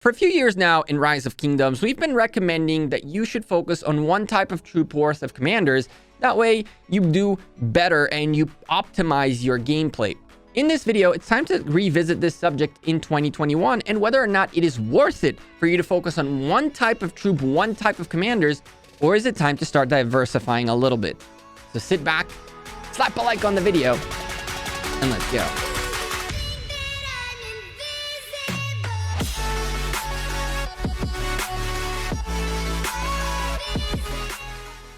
For a few years now in Rise of Kingdoms, we've been recommending that you should focus on one type of troop worth of commanders. That way you do better and you optimize your gameplay. In this video, it's time to revisit this subject in 2021 and whether or not it is worth it for you to focus on one type of troop, one type of commanders, or is it time to start diversifying a little bit? So sit back, slap a like on the video, and let's go.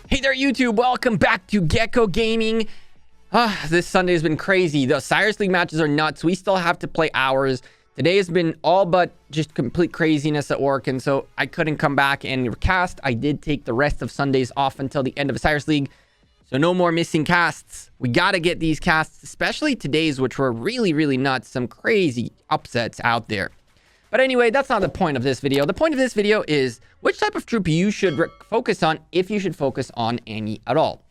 Hey there, YouTube. Welcome back to Gekko Gaming. This Sunday has been crazy. The Cyrus League matches are nuts. We still have to play hours. Today has been all but just complete craziness at work, and so I couldn't come back and recast. I did take the rest of Sundays off until the end of Cyrus League, so no more missing casts. We got to get these casts, especially today's, which were really, really nuts. Some crazy upsets out there. But anyway, that's not the point of this video. The point of this video is which type of troop you should focus on, if you should focus on any at all.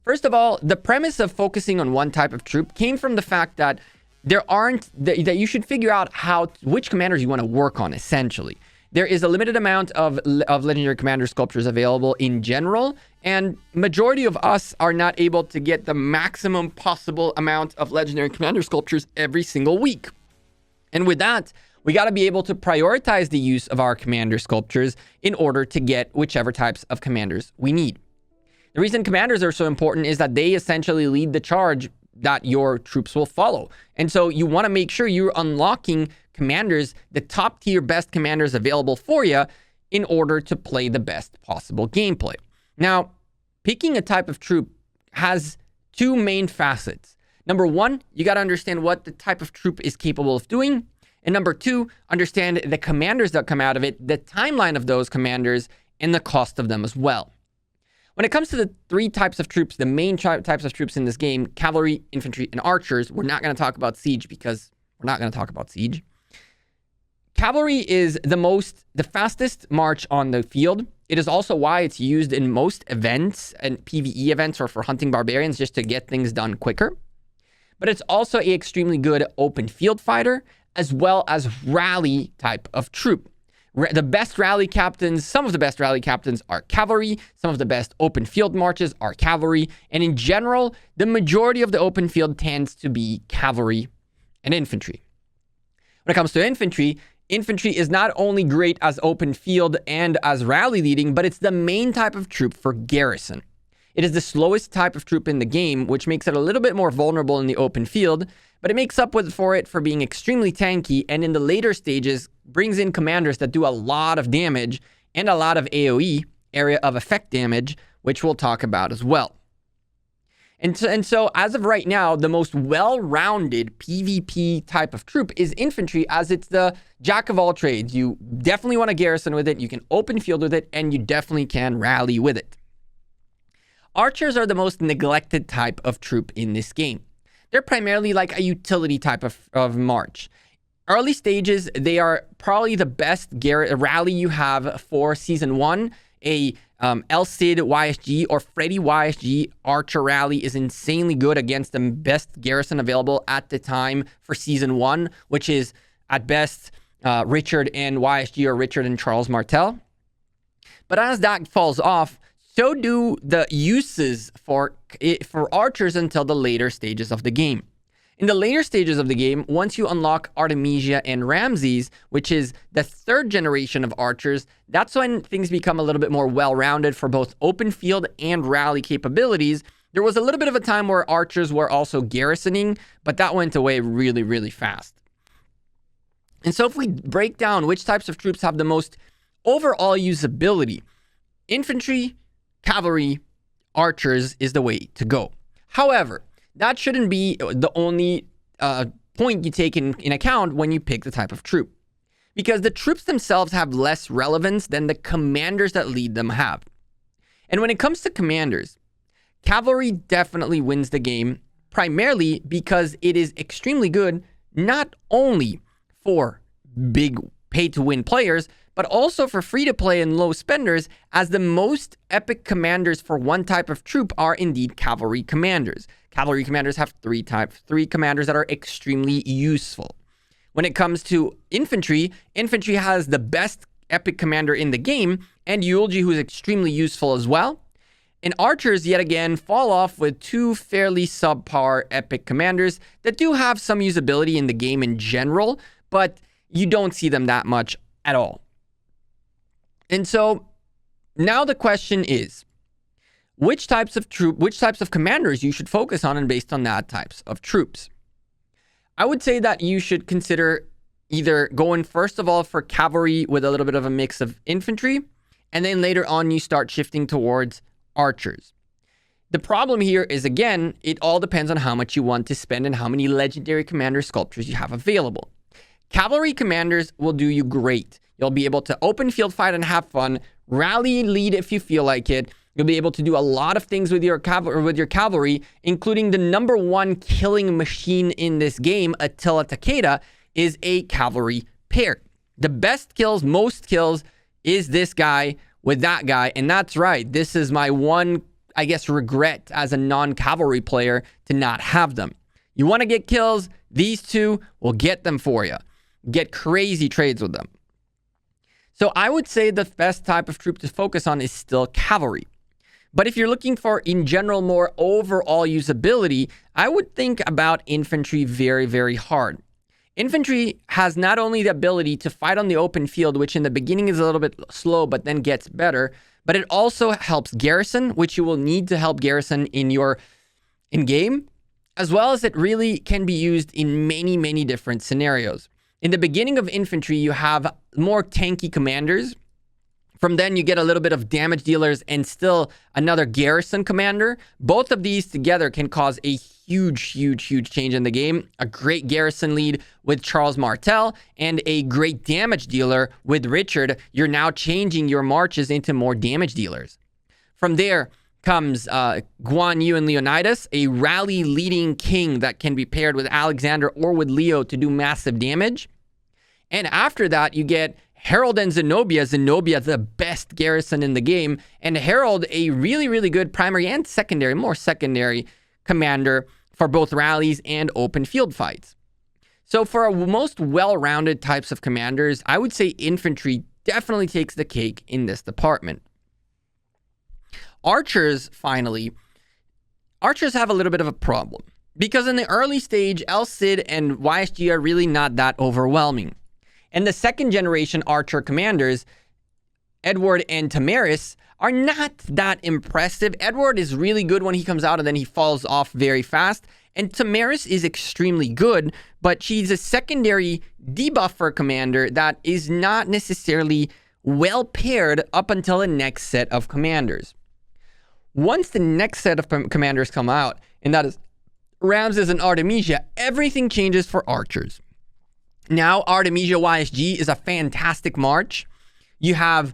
First of all, the premise of focusing on one type of troop came from the fact that that you should figure out which commanders you want to work on, essentially. There is a limited amount of legendary commander sculptures available in general, and majority of us are not able to get the maximum possible amount of legendary commander sculptures every single week. And with that, we got to be able to prioritize the use of our commander sculptures in order to get whichever types of commanders we need. The reason commanders are so important is that they essentially lead the charge that your troops will follow. And so you want to make sure you're unlocking commanders, the top tier best commanders available for you, in order to play the best possible gameplay. Now, picking a type of troop has two main facets. Number one, you got to understand what the type of troop is capable of doing. And number two, understand the commanders that come out of it, the timeline of those commanders, and the cost of them as well. When it comes to the three types of troops, the main types of troops in this game, cavalry, infantry, and archers, we're not going to talk about siege because we're not going to talk about siege. Cavalry is the fastest march on the field. It is also why it's used in most events and PvE events or for hunting barbarians just to get things done quicker. But it's also an extremely good open field fighter, as well as rally type of troop. The best rally captains, some of the best rally captains are cavalry, some of the best open field marches are cavalry, and in general, the majority of the open field tends to be cavalry and infantry. When it comes to infantry, infantry is not only great as open field and as rally leading, but it's the main type of troop for garrison. It is the slowest type of troop in the game, which makes it a little bit more vulnerable in the open field, but it makes up for it for being extremely tanky, and in the later stages brings in commanders that do a lot of damage and a lot of AoE, area of effect damage, which we'll talk about as well. And so as of right now, the most well-rounded PvP type of troop is infantry, as it's the jack of all trades. You definitely want to garrison with it, you can open field with it, and you definitely can rally with it. Archers are the most neglected type of troop in this game. They're primarily like a utility type of march. Early stages, they are probably the best rally you have for Season 1. A El Cid YSG or Freddy YSG Archer rally is insanely good against the best garrison available at the time for Season 1, which is, at best, Richard and YSG or Richard and Charles Martel. But as that falls off, so do the uses for archers until the later stages of the game. In the later stages of the game, once you unlock Artemisia and Ramses, which is the third generation of archers, that's when things become a little bit more well-rounded for both open field and rally capabilities. There was a little bit of a time where archers were also garrisoning, but that went away really, really fast. And so if we break down which types of troops have the most overall usability, infantry, cavalry, archers is the way to go. However, that shouldn't be the only point you take in account when you pick the type of troop, because the troops themselves have less relevance than the commanders that lead them have. And when it comes to commanders, cavalry definitely wins the game, primarily because it is extremely good not only for big pay-to-win players, but also for free-to-play and low spenders, as the most epic commanders for one type of troop are indeed cavalry commanders. Cavalry commanders have three commanders that are extremely useful. When it comes to infantry, infantry has the best epic commander in the game, and Eulogy, who's extremely useful as well. And archers, yet again, fall off with two fairly subpar epic commanders that do have some usability in the game in general, but you don't see them that much at all. And so now the question is, which types of commanders you should focus on, and based on that, types of troops. I would say that you should consider either going first of all for cavalry with a little bit of a mix of infantry, and then later on you start shifting towards archers. The problem here is, again, it all depends on how much you want to spend and how many legendary commander sculptures you have available. Cavalry commanders will do you great. You'll be able to open field fight and have fun, rally lead if you feel like it. You'll be able to do a lot of things with your cavalry, including the #1 killing machine in this game, Attila Takeda, is a cavalry pair. The best kills, most kills, is this guy with that guy. And that's right. This is my one, I guess, regret as a non-cavalry player to not have them. You want to get kills? These two will get them for you. Get crazy trades with them. So I would say the best type of troop to focus on is still cavalry. But if you're looking for, in general, more overall usability, I would think about infantry very, very hard. Infantry has not only the ability to fight on the open field, which in the beginning is a little bit slow, but then gets better, but it also helps garrison, which you will need to help garrison in game, as well as it really can be used in many, many different scenarios. In the beginning of infantry, you have more tanky commanders. From then, you get a little bit of damage dealers and still another garrison commander. Both of these together can cause a huge, huge, huge change in the game. A great garrison lead with Charles Martel and a great damage dealer with Richard. You're now changing your marches into more damage dealers. From there comes Guan Yu and Leonidas, a rally leading king that can be paired with Alexander or with Leo to do massive damage. And after that, you get Harold and Zenobia. Zenobia, the best garrison in the game, and Harold, a really, really good primary and secondary, more secondary commander for both rallies and open field fights. So for most well-rounded types of commanders, I would say infantry definitely takes the cake in this department. Archers, finally, archers have a little bit of a problem because in the early stage, El Cid and YSG are really not that overwhelming. And the second generation archer commanders, Edward and Tamaris, are not that impressive. Edward is really good when he comes out and then he falls off very fast. And Tamaris is extremely good, but she's a secondary debuffer commander that is not necessarily well paired up until the next set of commanders. Once the next set of commanders come out, and that is Ramses and Artemisia, everything changes for archers. Now, Artemisia YSG is a fantastic march. You have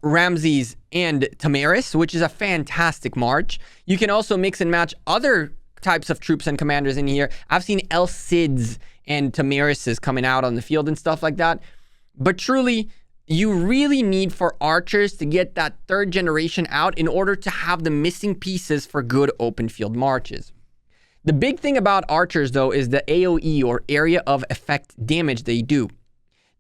Ramses and Tamaris, which is a fantastic march. You can also mix and match other types of troops and commanders in here. I've seen El Cids and Tamarises coming out on the field and stuff like that. But truly, you really need for archers to get that third generation out in order to have the missing pieces for good open field marches. The big thing about archers, though, is the AoE, or area of effect damage they do.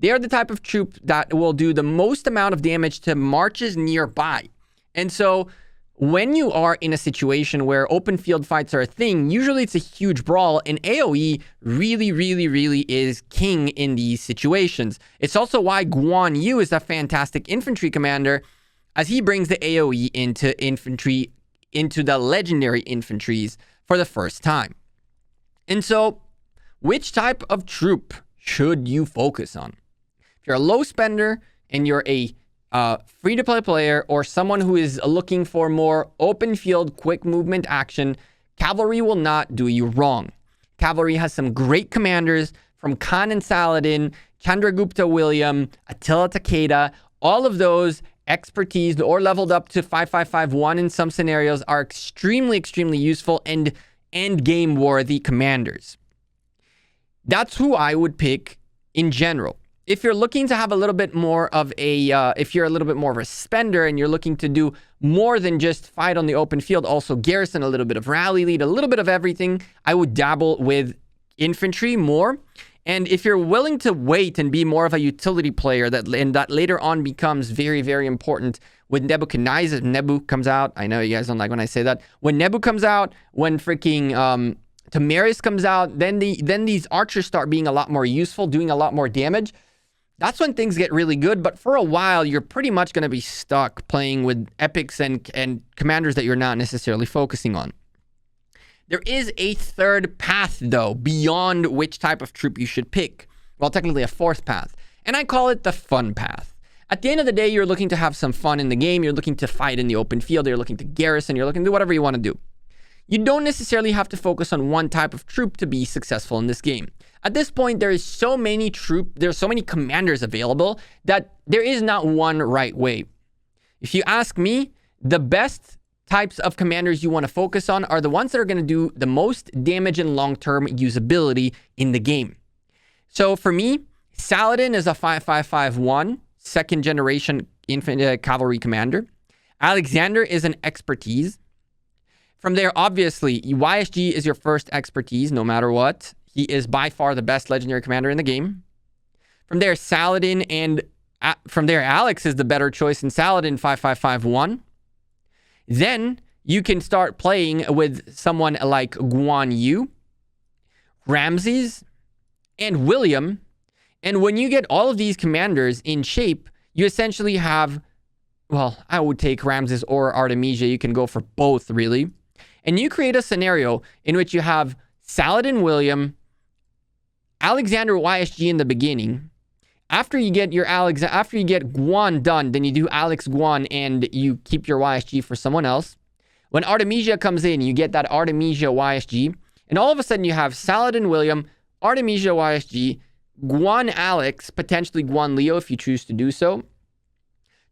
They are the type of troop that will do the most amount of damage to marches nearby. And so when you are in a situation where open field fights are a thing, usually it's a huge brawl, and AoE really, really, really is king in these situations. It's also why Guan Yu is a fantastic infantry commander, as he brings the AoE into infantry, into the legendary infantries for the first time. And so, which type of troop should you focus on? If you're a low spender and you're a free-to-play player or someone who is looking for more open field, quick movement action, cavalry will not do you wrong. Cavalry has some great commanders from Khan and Saladin, Chandragupta William, Attila Takeda. All of those expertise or leveled up to 5551 in some scenarios are extremely, extremely useful and end game worthy commanders. That's who I would pick in general. If you're looking to have a little bit more of a, if you're a little bit more of a spender and you're looking to do more than just fight on the open field, also garrison, a little bit of rally lead, a little bit of everything, I would dabble with infantry more. And if you're willing to wait and be more of a utility player, that later on becomes very, very important when Nebu comes out. I know you guys don't like when I say that. When Nebu comes out, when freaking Tamaris comes out, then these archers start being a lot more useful, doing a lot more damage. That's when things get really good. But for a while, you're pretty much going to be stuck playing with epics and commanders that you're not necessarily focusing on. There is a third path, though, beyond which type of troop you should pick. Well, technically a fourth path. And I call it the fun path. At the end of the day, you're looking to have some fun in the game. You're looking to fight in the open field. You're looking to garrison. You're looking to do whatever you want to do. You don't necessarily have to focus on one type of troop to be successful in this game. At this point, there's so many commanders available that there is not one right way. If you ask me, the best types of commanders you want to focus on are the ones that are going to do the most damage and long-term usability in the game. So for me, Saladin is a 5551, second generation infantry cavalry commander. Alexander is an expertise. From there, obviously, YSG is your first expertise, no matter what. He is by far the best legendary commander in the game. From there, Saladin, and from there, Alex is the better choice in Saladin 5551. Then you can start playing with someone like Guan Yu, Ramses, and William. And when you get all of these commanders in shape, you essentially have, well, I would take Ramses or Artemisia. You can go for both, really. And you create a scenario in which you have Saladin William, Alexander YSG in the beginning. After you get Guan done, then you do Alex Guan and you keep your YSG for someone else. When Artemisia comes in, you get that Artemisia YSG. And all of a sudden you have Saladin William, Artemisia YSG, Guan Alex, potentially Guan Leo if you choose to do so.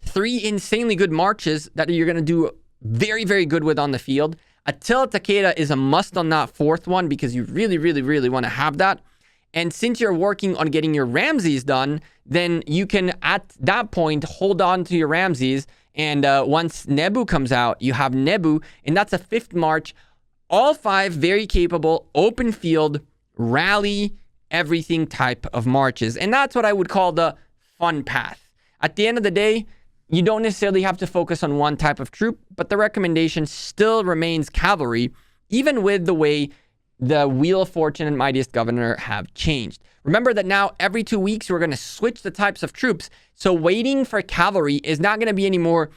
3 insanely good marches that you're going to do very, very good with on the field. Attila Takeda is a must on that fourth one because you really, really, really want to have that. And since you're working on getting your Ramses done, then you can, at that point, hold on to your Ramses. And once Nebu comes out, you have Nebu, and that's a 5th march. All 5 very capable, open field, rally, everything type of marches. And that's what I would call the fun path. At the end of the day, you don't necessarily have to focus on one type of troop, but the recommendation still remains cavalry, even with the way the Wheel of Fortune and Mightiest Governor have changed. Remember that now every 2 weeks, we're going to switch the types of troops. So waiting for cavalry is not going to be anymore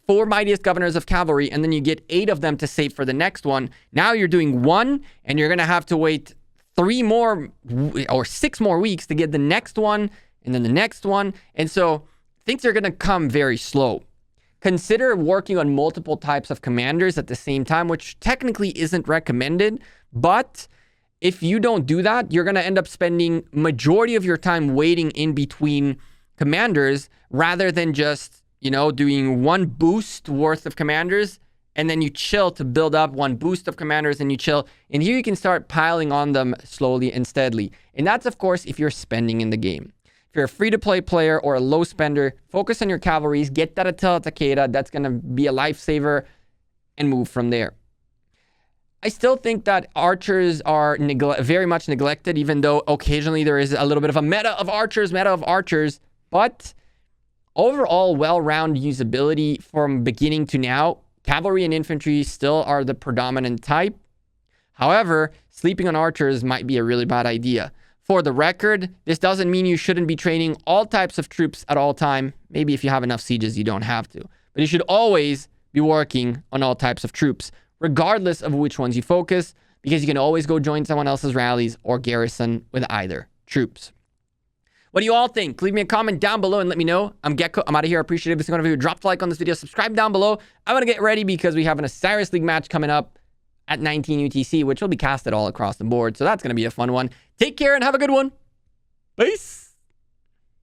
4 Mightiest Governors of cavalry, and then you get 8 of them to save for the next one. Now you're doing 1, and you're going to have to wait 3 more or 6 more weeks to get the next one, and then the next one. And so things are going to come very slow. Consider working on multiple types of commanders at the same time, which technically isn't recommended. But if you don't do that, you're going to end up spending majority of your time waiting in between commanders rather than just, doing 1 boost worth of commanders and then you chill to build up 1 boost of commanders and you chill. And here you can start piling on them slowly and steadily. And that's, of course, if you're spending in the game. If you're a free-to-play player or a low spender, focus on your cavalries, get that Attila Takeda. That's going to be a lifesaver and move from there. I still think that archers are very much neglected, even though occasionally there is a little bit of a meta of archers. But overall, well-rounded usability from beginning to now, cavalry and infantry still are the predominant type. However, sleeping on archers might be a really bad idea. For the record, this doesn't mean you shouldn't be training all types of troops at all time. Maybe if you have enough sieges, you don't have to. But you should always be working on all types of troops, regardless of which ones you focus, because you can always go join someone else's rallies or garrison with either troops. What do you all think? Leave me a comment down below and let me know. I'm Gekko. I'm out of here. I appreciate every single one of you. Drop a like on this video. Subscribe down below. I'm going to get ready because we have an Osiris League match coming up at 19 UTC, which will be casted all across the board. So that's going to be a fun one. Take care and have a good one. Peace.